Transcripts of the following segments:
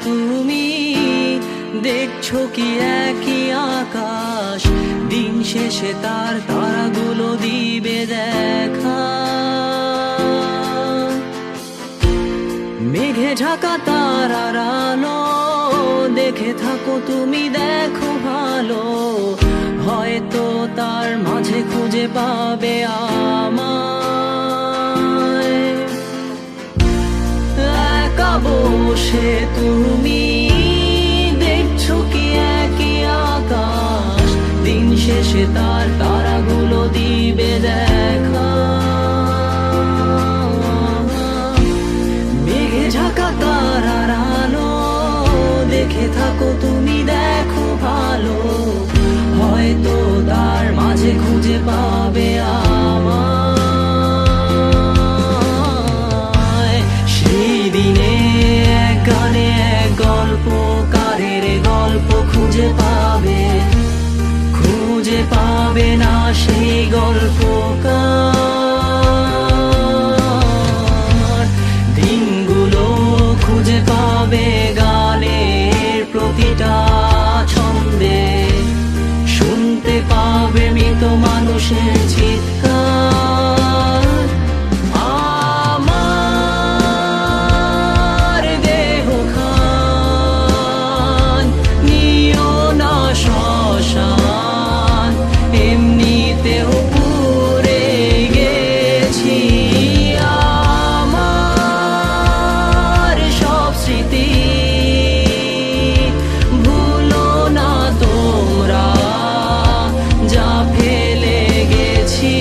তুমি দেখছো কি একই আকাশ, দিন শেষে তার তারাগুলো দিবে দেখা। মেঘে ঢাকা তারার আলো দেখে থাকো তুমি, দেখো ভালো, হয়তো তার মাঝে খুঁজে পাবে আমায়। একা বসে তুমি দেখছো কি একই আকাশ, দিন শেষে তার তারাগুলো দিবে দেখা। মেঘে ঢাকা তারার আলো দেখে থাকো তুমি, দেখো ভালো, হয়তো তার মাঝে খুঁজে পাবে আমায়। সেই দিনে এক গানে এক গল্পকারের গল্প খুঁজে পাবে, খুঁজে পাবে না সেই গল্পকার। দিনগুলো খুঁজে পাবে গানের প্রতিটা ছন্দে, শুনতে পাবে মৃত মানুষের চিৎকার। আমার দেহ খান নিও না শ্মশান, এমনিতেও পুড়ে গেছি। আমার সব স্মৃতি ভুলো না তোমরা, যা ফেলে গেছি।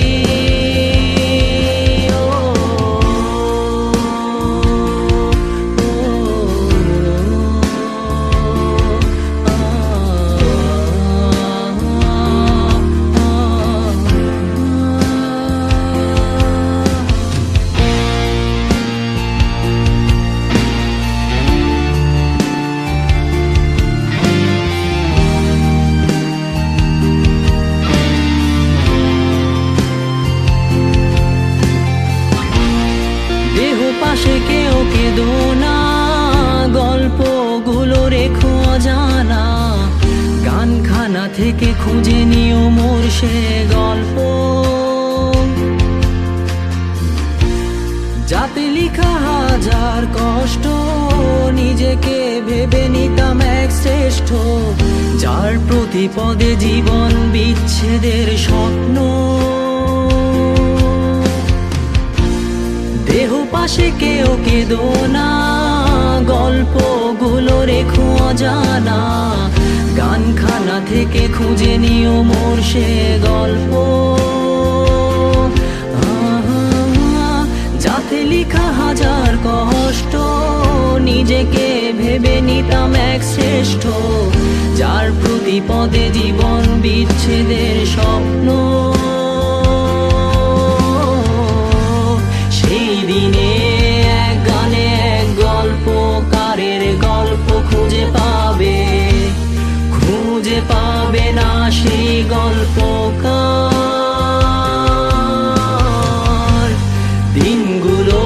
পাশে কেউ কেঁদো না, গল্পগুলো রেখো অজানা, গানখানা থেকে খুঁজে নিও মোর সে গল্প, যাতে লিখা হাজার কষ্ট নিজেকে ভেবে নিতাম এক শ্রেষ্ঠ, যার প্রতি পদে জীবন বিচ্ছেদের স্বপ্ন। দেহ পাশে কেউ কেঁদো না, গল্পগুলো রেখো অজানা, গানখানা থেকে খুঁজে নিও মোর সে গল্প, যাতে লিখা হাজার কষ্ট নিজেকে ভেবে নিতাম এক শ্রেষ্ঠ, যার প্রতি পদে জীবন বিচ্ছেদের স্বপ্ন। সেই দিনে এক গানে এক গল্পকারের গল্প খুঁজে পাবে, খুঁজে পাবে না সেই গল্পকার। দিনগুলো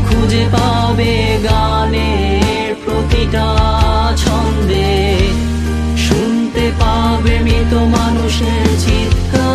খুঁজে পাবে গানের প্রতিটা ছন্দে, শুনতে পাবে মৃত মানুষের চিৎকার।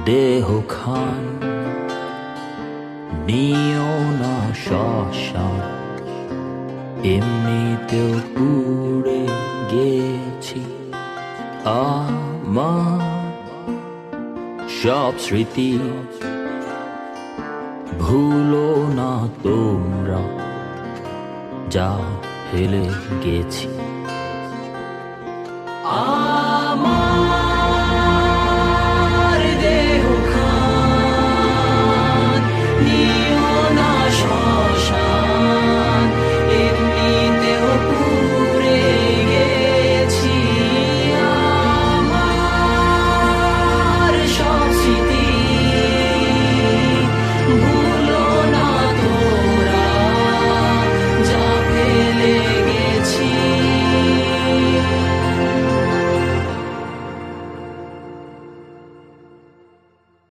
দেহ খান নিও না শ্মশান, এমনিতেও পুড়ে গেছি। আমার সব স্মৃতি ভুলো না তোমরা, যা ফেলে গেছি।